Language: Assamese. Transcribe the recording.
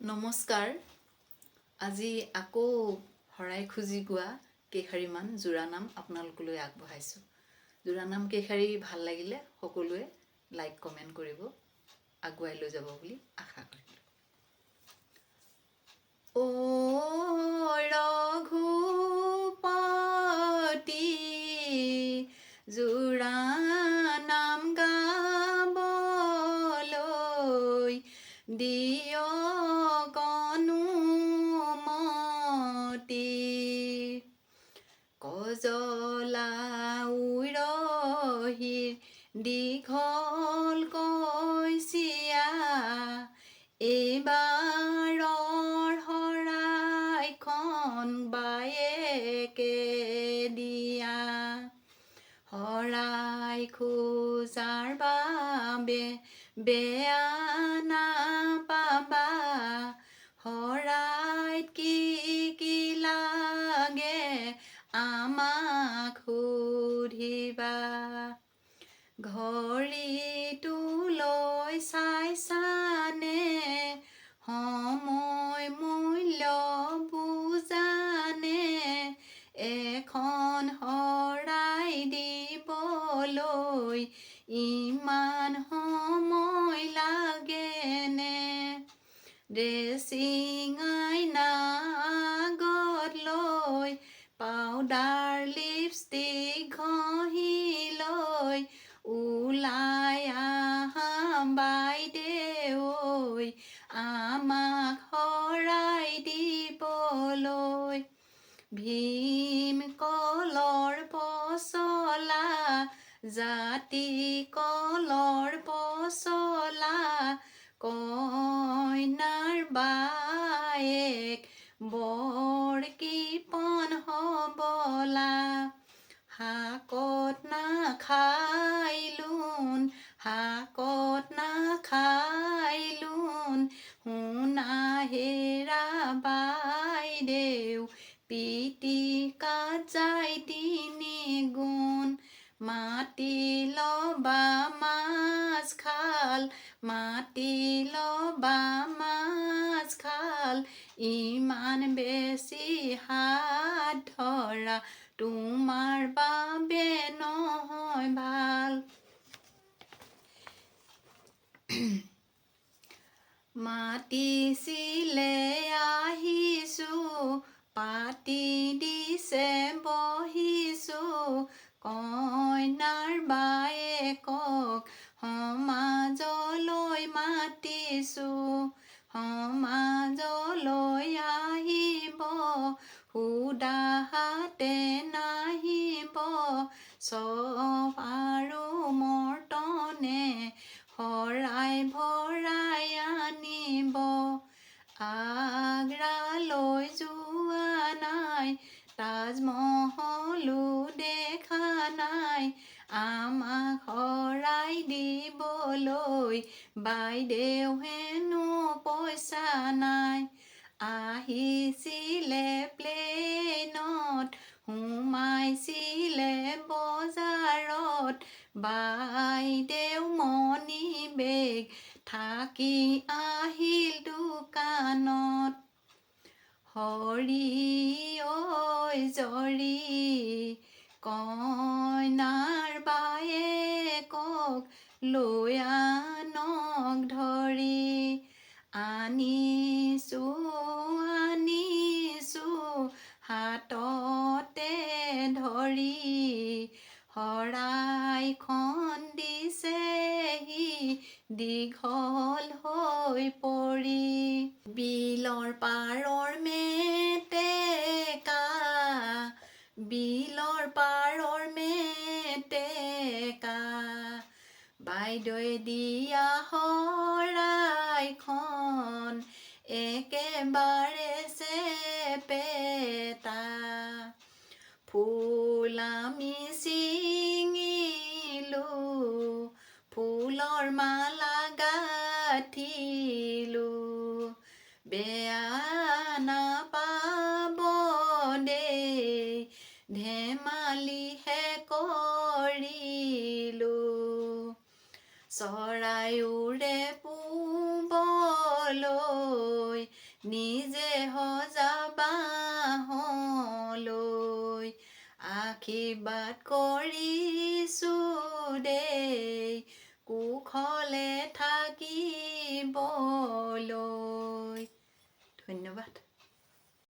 নমস্কাৰ। আজি আকৌ হৰাই খুজি গোৱা কেইশাৰীমান জোৰানাম আপোনালোকলৈ আগবঢ়াইছোঁ। জোৰানাম কেইশাৰী ভাল লাগিলে সকলোৱে লাইক কমেণ্ট কৰিব, আগুৱাই লৈ যাব বুলি আশা কৰিলোঁ। ও ৰঘুপতি জোৰানাম গাবলৈ দিয়ক অনুমতি, কজলা উৰহীৰ দীঘল কৈছিয়া, এইবাৰৰ শৰাইখন বায়েকে দিয়া। শৰাই খোজাৰ বাবে বেয়া নাপাবা, শৰাইত কি কি লাগে আমাক সুধিবা। ঘড়ীটো লৈ চাইছানে, সময় মূল্য বুজানে, এখন শৰাই দিবলৈ ইমান সময় লাগেনে। ড্ৰেছিং আইনা আগত লৈ পাউডাৰ লিপষ্টিক ঘঁহি লৈ ওলাই আহা বাইদেউ ঐ আমাক শৰাই দিবলৈ। ভীম কলৰ পচলা, জাতি কলৰ পচলা, কইনাৰ বায়েক বৰ কৃপণ হবলা। শাকত নাখাই লোণ, শাকত নাখাই লোণ, সোণা হেৰা বাইদেউ পিটিকাত যায় তিনি গুণ। মাটি লবা মাছ খাল, মাটি লবা মাছ খাল, ইমান বেছি হাত ধৰা তোমাৰ বাবে নহয় ভাল। মাতিছিলে আহিছোঁ, পাতি দিছে বহিছোঁ, কইনাৰ বায়েকক সমাজলৈ মাতিছোঁ। সমাজলৈ আহিব, সুদা হাতে নাহিব, চপ আৰু মৰ্টনে শৰাই ভৰাই আনিব। আগ্ৰালৈ যোৱা নাই, তাজমহলো দেখা নাই, আমাক শৰাই দিবলৈ বাইদেউ হেনো পইচা নাই। আহিছিলে প্লেনত, সোমাইছিলে বজাৰত, বাইদেউ মণি বেগ থাকি আহিল দোকানত। হৰি ঐ জৰি কইনাৰ বায়েকক লৈ আনক ধৰি, আনিছোঁ আনিছোঁ হাততে ধৰি, শৰাইখন দিছেহি দীঘল হৈ পৰি। বিলৰ পাৰৰ মেটেকা, বিলৰ পাৰৰ মেটেকা, বাইদেৱে দিয়া শৰাইখন একেবাৰে চেপেটা। ফুল আমি ছিঙিলোঁ, ফুলৰ মালা গাঁঠিলোঁ, বেয়া নাপাব দেই ধেমালিহে কৰিলোঁ। চৰাই উৰে পূবলৈ নিজে সজাবাহলৈ আশীৰ্বাদ কৰিছোঁ দেই কুশলে থাকিবলৈ। ধন্যবাদ।